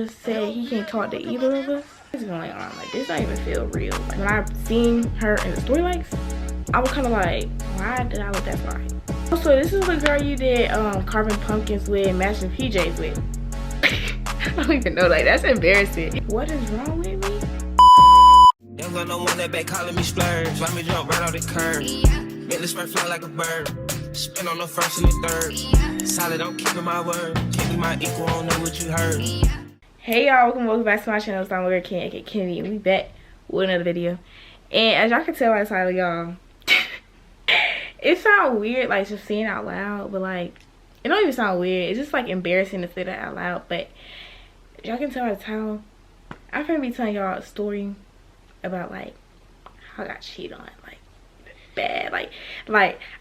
Just said he can't talk to either of us. It's going on like this don't even feel real. Like when I seen her in the story likes, I was kind of like, why did I let that slide? Also, this is the girl you did carving pumpkins with, matching PJs with. I don't even know, like that's embarrassing. What is wrong with me? Don't got no one that back calling me splurge. Let me jump right off the curb. Make the spread fly like a bird. Spin on the first and the third. Solid, I'm keeping my word. Can't be my equal, I don't know what you heard. Hey y'all, welcome back to my channel. It's Girl Kenny, and we back with another video. And as y'all can tell by the title, y'all, it sounds weird like just saying it out loud, but like it don't even sound weird. It's just like embarrassing to say that out loud. But y'all can tell by the title, I'm gonna be telling y'all a story about like how I got cheated on, like bad, like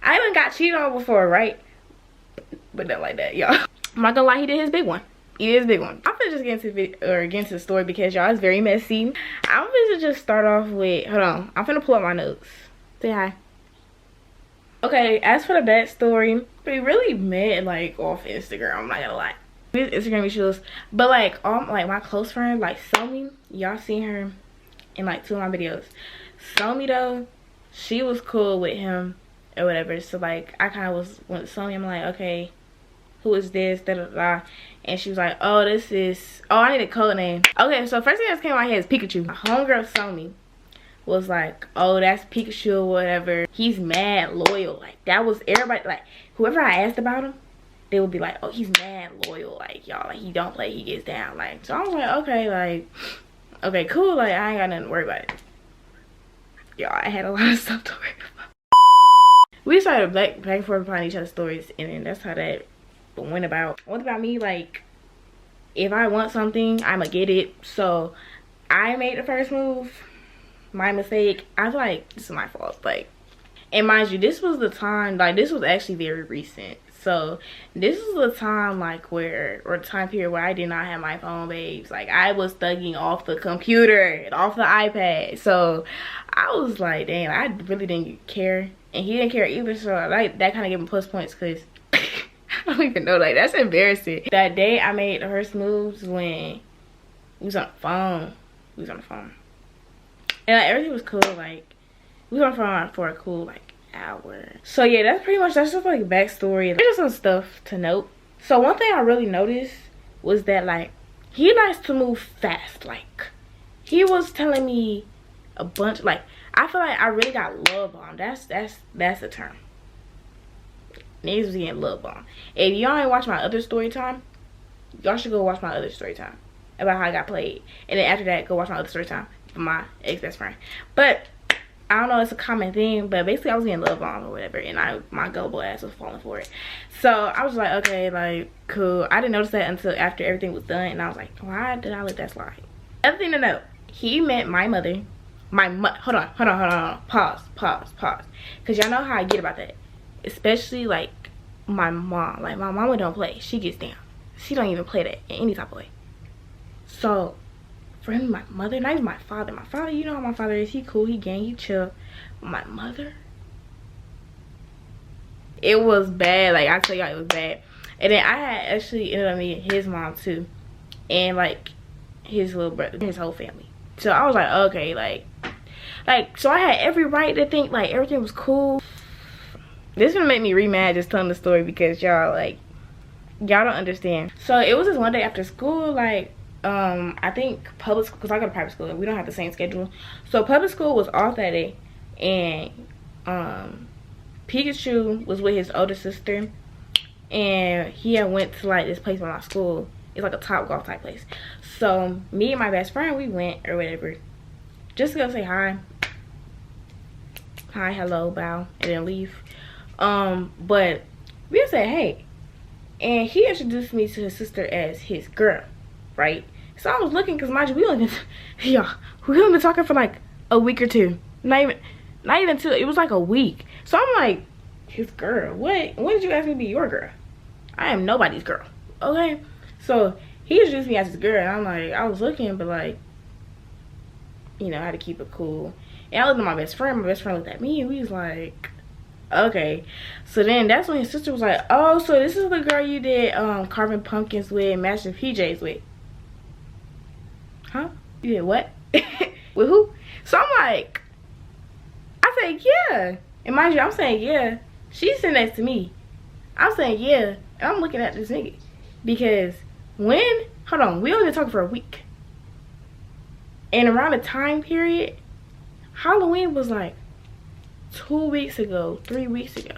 I even got cheated on before, right? But not like that, y'all. I'm not gonna lie, he did his big one. He is a big one. I'm gonna just get into the story because y'all it's very messy. I'm gonna just start off with, hold on, I'm gonna pull up my notes. Say hi. Okay, as for the backstory, we really met like off Instagram. I'm not gonna lie. Instagram issues, but like all like my close friend, like Somi, y'all seen her in like 2 of my videos. Somi though, she was cool with him or whatever. So like I kind of was with Somi. I'm like, okay, who is this? Da da da. And she was like, oh, this is, oh, I need a code name. Okay, so first thing that came to my head is Pikachu. My homegirl Somi was like, oh, that's Pikachu or whatever. He's mad loyal. Like that was everybody, like whoever I asked about him, they would be like, oh, he's mad loyal. Like y'all, like he don't play, he gets down. Like, so I was like, okay, like, okay, cool. Like I ain't got nothing to worry about it. Y'all, I had a lot of stuff to worry about. We started back and forth behind each other's stories, and then that's how that went about. What about me? Like if I want something, I'ma get it. So I made the first move. My mistake. I feel like this is my fault. Like, and mind you, this was the time, like this was actually very recent. So this is the time like where, or the time period where I did not have my phone, babes. Like I was thugging off the computer and off the iPad. So I was like, damn, I really didn't care, and he didn't care either. So like that kind of gave him plus points because I don't even know, like that's embarrassing. That day I made the first moves when we was on the phone. We was on the phone. And like, everything was cool. Like we was on the phone for a cool like hour. So yeah, that's pretty much, that's just like backstory. There's just some stuff to note. So one thing I really noticed was that like he likes to move fast. Like he was telling me a bunch, like I feel like I really got love bombed. That's the term. Niggas was getting love bombed. If y'all ain't watch my other story time, y'all should go watch my other story time about how I got played. And then after that, go watch my other story time for my ex-best friend. But I don't know, it's a common thing, but basically I was getting love bombed or whatever, and my gullible ass was falling for it. So I was like, okay, like cool. I didn't notice that until after everything was done, and I was like, why did I let that slide? Other thing to note, he met my mother. Hold on. Pause. Because y'all know how I get about that. Especially like my mom. Like my mama don't play. She gets down. She don't even play that in any type of way. So for him, my mother, not even my father. My father, you know how my father is. He cool, he gang, he chill. My mother, it was bad. Like I tell y'all, it was bad. And then I had actually ended up meeting his mom too, and like his little brother, his whole family. So I was like, okay, like so I had every right to think like everything was cool. This gonna make me re-mad just telling the story because y'all like y'all don't understand. So it was this one day after school, like I think public school, because I go to private school and we don't have the same schedule. So public school was off that day, and Pikachu was with his older sister, and he had went to like this place by my school. It's like a Top Golf type place. So me and my best friend, we went or whatever just to go say hi, hello, bow, and then leave. But we said hey, and he introduced me to his sister as his girl, right? So I was looking, because mind you, we only been talking for like a week or two, not even 2. It was like a week. So I'm like, his girl, what? When did you ask me to be your girl? I am nobody's girl, okay? So he introduced me as his girl, and I'm like, I was looking, but like, you know, I had to keep it cool. And I looked at my best friend looked at me, and we was like, okay. So then that's when his sister was like, oh, so this is the girl you did carving pumpkins with, matching PJs with. huh? You did what? With who? So I'm like, I said, yeah. And mind you, I'm saying, yeah. She's sitting next to me. I'm saying, yeah. And I'm looking at this nigga. Because when, hold on, we only been talking for a week. And around the time period, Halloween was like 2 weeks ago, 3 weeks ago.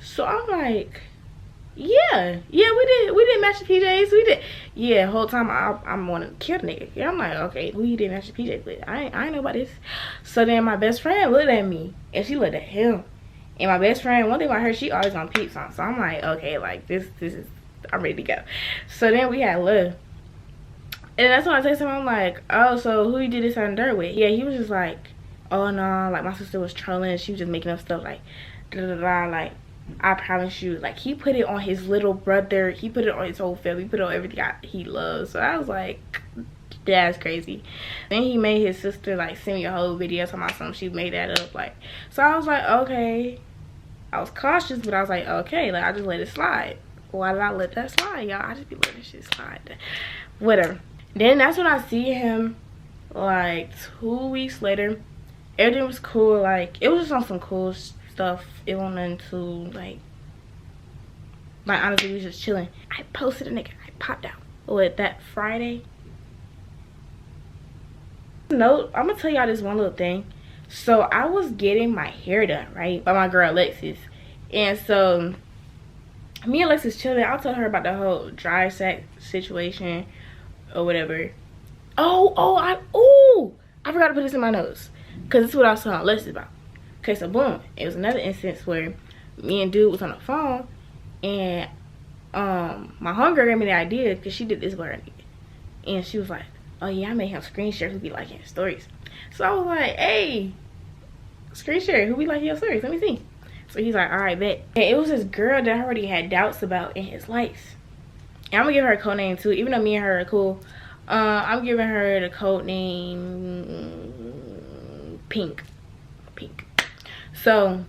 So I'm like, yeah, we did match the PJs. We did. Yeah, whole time I'm wanting to kill the nigga. Yeah, I'm like, okay, we didn't match the PJs, but I ain't know about this. So then my best friend looked at me and she looked at him. And my best friend, one thing about her, she always gonna peep something. So I'm like, okay, like this is, I'm ready to go. So then we had love. And that's when I texted him, I'm like, oh, so who you did this on dirt with? Yeah, he was just like, oh no, like my sister was trolling. She was just making up stuff like, da da da, like, I promise you. Like, he put it on his little brother. He put it on his whole family. He put it on everything he loves. So I was like, that's crazy. Then he made his sister like send me a whole video talking about something. She made that up. Like, so I was like, okay. I was cautious, but I was like, okay. Like, I just let it slide. Why did I let that slide, y'all? I just be letting shit slide. Whatever. Then that's when I see him like 2 weeks later. Everything was cool. Like, it was just on some cool stuff. It wasn't nothing too like honestly, we was just chilling. I posted a nigga. I popped out with that Friday. No, I'm gonna tell y'all this one little thing. So I was getting my hair done, right, by my girl Alexis. And so me and Alexis chilling. I'll tell her about the whole dry sack situation or whatever. I forgot to put this in my notes because this is what I was telling Alexis about. Okay, so boom, it was another instance where me and dude was on the phone, and my homegirl gave me the idea because she did this with her nigga, and she was like, oh yeah, I made him screen share who be liking his stories. So I was like, hey, screen share who be liking your stories, let me see. So he's like, all right, bet. And it was this girl that I already had doubts about in his likes. And I'm gonna give her a code name too, even though me and her are cool. I'm giving her the code name Pink. So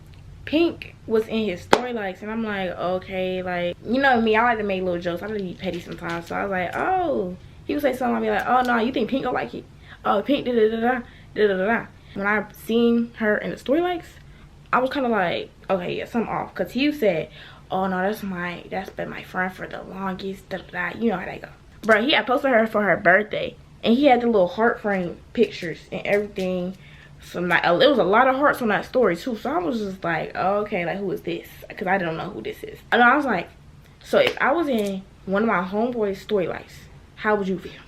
Pink was in his story likes, and I'm like, okay, like, you know me, I like to make little jokes. I like to be petty sometimes. So I was like, oh, he would say something, I'd be like, oh no, you think Pink don't like it? Oh, Pink da da da da da da da. When I seen her in the story likes, I was kind of like, okay, yeah, something off, because he said, oh no, that's been my friend for the longest, da da da. You know how they go. Bro, he had posted her for her birthday, and he had the little heart frame pictures and everything. So like, it was a lot of hearts on that story too. So I was just like, oh, okay, like, who is this? Because I don't know who this is. And I was like, so if I was in one of my homeboys' story likes, how would you feel?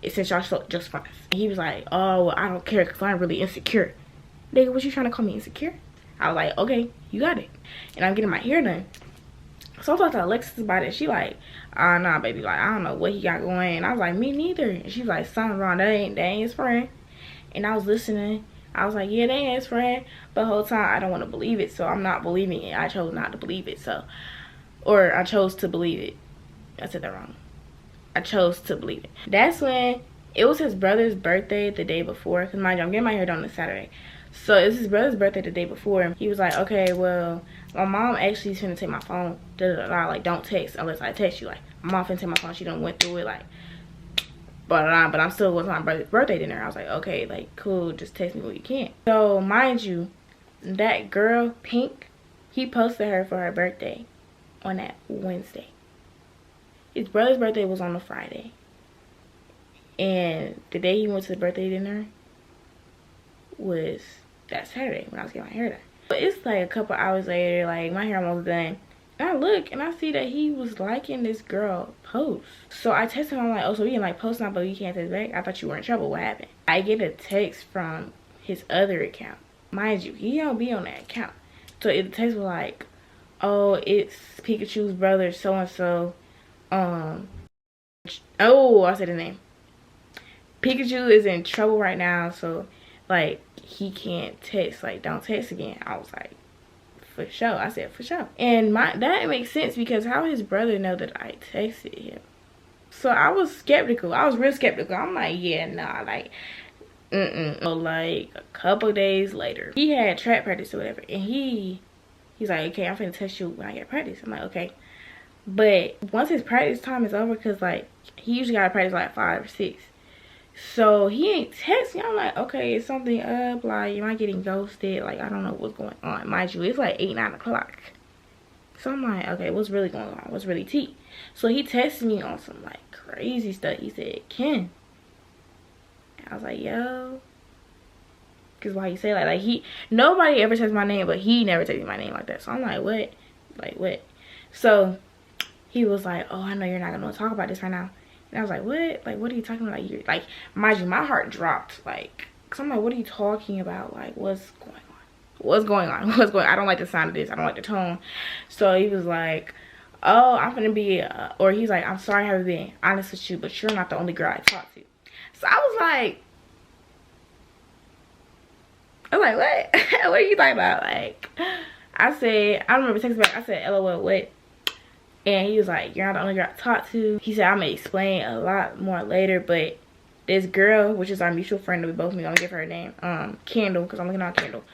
Since y'all just friends. And he was like, oh, well, I don't care because I'm really insecure. Nigga, what you trying to call me insecure? I was like, okay, you got it. And I'm getting my hair done. So I talked to Alexis about it. She like, nah, baby, like, I don't know what he got going. And I was like, me neither. And she was like, something wrong. That ain't his friend. And I was listening. I was like, yeah, they ain't his friend. But the whole time, I don't want to believe it. So I'm not believing it. I chose not to believe it. So, or I chose to believe it. I said that wrong. I chose to believe it. That's when it was his brother's birthday the day before. Because mind you, I'm getting my hair done on this Saturday. So it was his brother's birthday the day before. He was like, okay, well, my mom actually is finna take my phone. Da, da, da, like, don't text unless I text you. Like, my mom finna take my phone. She done went through it. Like, but I'm still going to my brother's birthday dinner. I was like, okay, like, cool. Just text me when you can. So mind you, that girl, Pink, he posted her for her birthday on that Wednesday. His brother's birthday was on a Friday. And the day he went to the birthday dinner was that Saturday when I was getting my hair done. But it's like a couple hours later, like, my hair almost done. And I look and I see that he was liking this girl post. So I texted him, I'm like, oh, so we can like post now, but you can't text back? I thought you were in trouble. What happened? I get a text from his other account. Mind you, he don't be on that account. So the text was like, oh, it's Pikachu's brother, so-and-so. Oh, I said his name. Pikachu is in trouble right now, so like he can't text. Like, don't text again. I was like, for sure. I said for sure. And that makes sense because how his brother know that I texted him? So I was skeptical. I was real skeptical. I'm like, yeah, nah, like, So like a couple days later, he had track practice or whatever, and he's like, okay, I'm finna text you when I get practice. I'm like, okay. But once his practice time is over, because like he usually got to practice like 5 or 6, So he ain't text me. I'm like, okay, is something up? Like, am I getting ghosted? Like, I don't know what's going on. Mind you, it's like 8, 9 o'clock. So I'm like, okay, what's really going on? What's really tea? So he texted me on some like crazy stuff. He said, Ken. And I was like, yo. Cause why you say like he, nobody ever says my name, but he never takes my name like that. So I'm like, what? Like what? So he was like, oh, I know you're not gonna talk about this right now. And I was like, what? Like, what are you talking about? You're like, mind you, my heart dropped. Like, cause I'm like, what are you talking about? Like, what's going on? What's going on? What's going on? I don't like the sound of this. I don't like the tone. So he was like, oh, I'm gonna be, or he's like, I'm sorry I haven't been honest with you, but you're not the only girl I talk to. So I was like, what? What are you talking about? Like, I said, I remember texting back, I said, LOL, what? And he was like, you're not the only girl I talk to. He said, I'm gonna explain a lot more later, but this girl, which is our mutual friend that we both meet, I'm gonna give her a name, Kendall, because I'm looking on Kendall.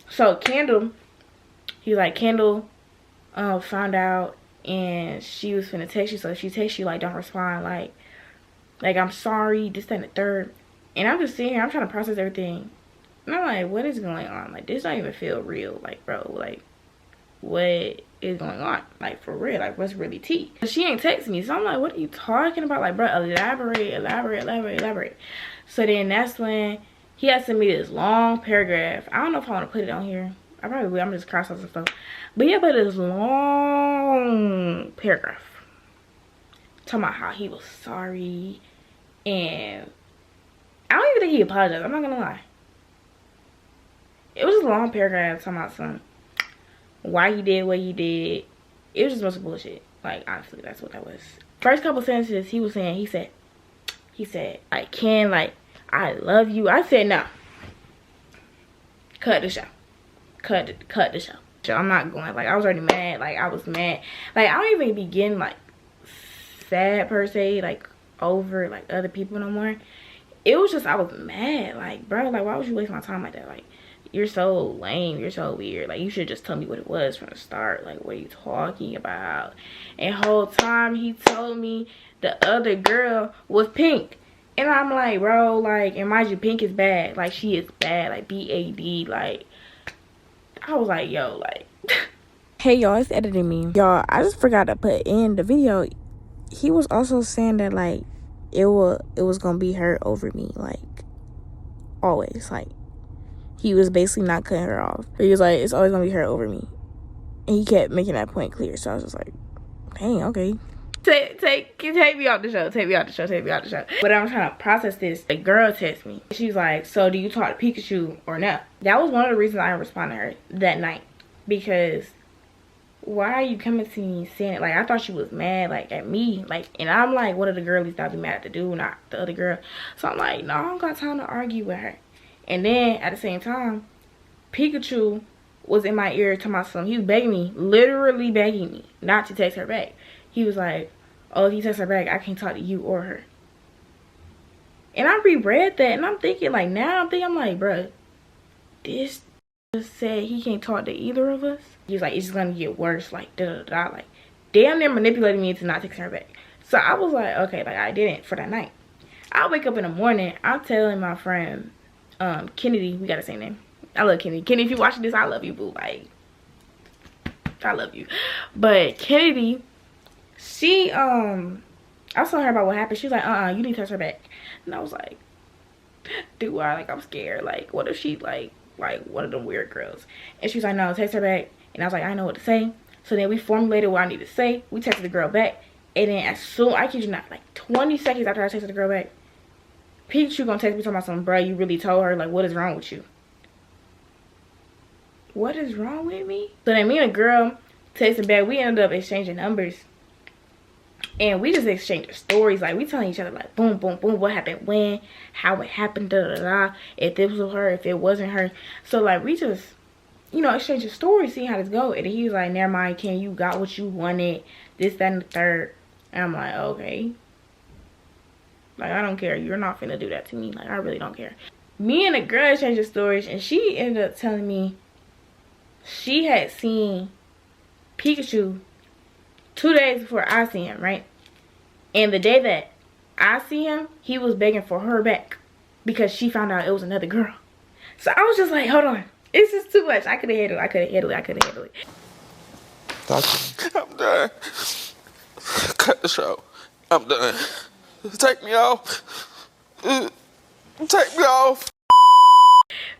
So Kendall, he was like, Kendall found out and she was finna text you. So if she texts you, like, don't respond, like I'm sorry, this, that, and the third. And I'm just sitting here, I'm trying to process everything. And I'm like, what is going on? Like, this don't even feel real. Like, bro, like, what is going on? Like, for real, like, what's really tea? She ain't texting me. So I'm like, what are you talking about? Like, bro, elaborate. So then that's when he had sent me this long paragraph. I don't know if I want to put it on here. I probably will. I'm just cross out some stuff. But he had put this long paragraph talking about how he was sorry. And I don't even think he apologized. I'm not gonna lie. It was a long paragraph talking about some why he did what he did. It was just a bunch of bullshit. Like, honestly, that's what that was. First couple sentences he was saying, he said, like, Ken, like, I love you. I said, no. Cut the show. Cut the show. So I'm not going. Like, I was already mad. Like, I was mad. Like, I don't even be getting, like, sad per se, like, over, like, other people no more. It was just, I was mad. Like, bro, like, why would you waste my time like that? Like, you're so lame. You're so weird. Like, you should just tell me what it was from the start. Like, what are you talking about? And whole time he told me the other girl was Pink. And I'm like, bro, like, and mind you, Pink is bad. Like, she is bad. Like, B-A-D. Like, I was like, yo, like. Hey, y'all, it's editing me. Y'all, I just forgot to put in the video. He was also saying that, like, it was gonna be her over me. Like, always. Like, he was basically not cutting her off. He was like, it's always gonna be her over me. And he kept making that point clear. So I was just like, dang, okay. Take me off the show. Take me off the show. But I'm trying to process this. The girl texted me. She's like, so do you talk to Pikachu or no? That was one of the reasons I didn't respond to her that night. Because why are you coming to me saying it? Like, I thought she was mad, like, at me. Like, and I'm like one of the girlies that I'd be mad at the dude, not the other girl. So I'm like, no, I don't got time to argue with her. And then at the same time, Pikachu was in my ear talking about something. He was begging me, literally begging me not to text her back. He was like, oh, if you text her back, I can't talk to you or her. And I reread that and I'm thinking, like, now I'm like, bruh, this just said he can't talk to either of us. He was like, it's just gonna get worse, like, da-da-da-da. Like, damn near manipulating me into not texting her back. So I was like, okay, like, I didn't for that night. I wake up in the morning, I'm telling my friend, Kennedy, we got the same name. I love Kennedy. Kennedy, if you're watching this, I love you, boo. Like, I love you. But Kennedy, she, I was telling her about what happened. She was like, you need to text her back. And I was like, do I? Like, I'm scared. Like, what if she, like one of them weird girls? And she was like, no, text her back. And I was like, I know what to say. So then we formulated what I need to say. We texted the girl back. And then as soon, I kid you not, like 20 seconds after I texted the girl back, Pikachu gonna text me talking about something, bro, you really told her? Like, what is wrong with you? What is wrong with me? So then me and a girl texted back. We ended up exchanging numbers. And we just exchanged stories. Like, we telling each other, like, boom, boom, boom, what happened when, how it happened, da-da-da, if this was her, if it wasn't her. So, like, we just, you know, exchanging stories, seeing how this go. And he was like, never mind, Ken, you got what you wanted, this, that, and the third. And I'm like, okay. Like, I don't care. You're not finna do that to me. Like, I really don't care. Me and the girl exchanging stories, and she ended up telling me she had seen Pikachu 2 days before I seen him, right? And the day that I see him, he was begging for her back because she found out it was another girl. So I was just like, hold on, it's just too much. I couldn't handle it. I couldn't handle it. I couldn't handle it. I'm done. Cut the show. I'm done. Take me off. Take me off.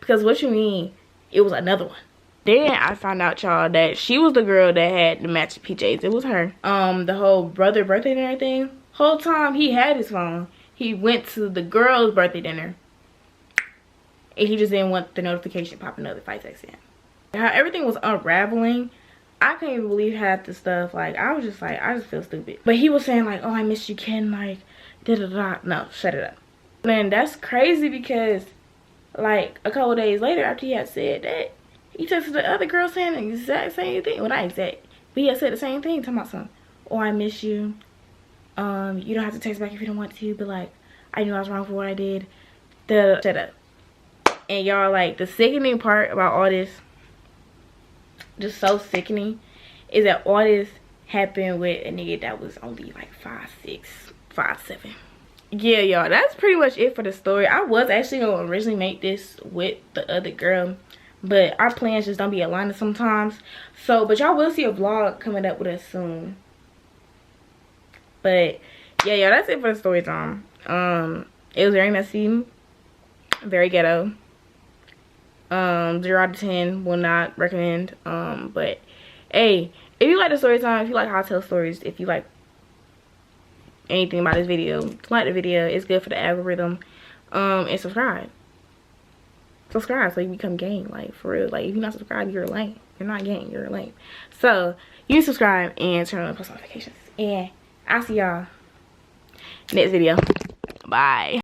Because what you mean, it was another one. Then I found out, y'all, that she was the girl that had the matching PJs. It was her. The whole brother birthday and everything. Whole time he had his phone, he went to the girl's birthday dinner. And he just didn't want the notification popping up if I texted him. How everything was unraveling, I couldn't even believe half the stuff. Like, I was just like, I just feel stupid. But he was saying like, oh, I miss you, Ken, like, da-da-da. No, shut it up. Man, that's crazy because, like, a couple days later after he had said that, he texted the other girl saying the exact same thing. Well, not exact, but he had said the same thing, talking about something. Oh, I miss you. You don't have to text back if you don't want to, but, like, I knew I was wrong for what I did. Shut up. And y'all, like, the sickening part about all this, just so sickening, is that all this happened with a nigga that was only like 5'6", 5'7". Yeah, y'all, that's pretty much it for the story. I was actually gonna originally make this with the other girl, but our plans just don't be aligning sometimes. So, but y'all will see a vlog coming up with us soon. But yeah, y'all, that's it for the story time. It was very messy, very ghetto. 0 out of 10, will not recommend. But hey, if you like the story time, if you like how I tell stories, if you like anything about this video, like the video, it's good for the algorithm. And subscribe so you become gang, like, for real. Like, if you're not subscribed, you're lame. You're not gang, you're lame. So you subscribe and turn on post notifications, and I'll see y'all next video. Bye.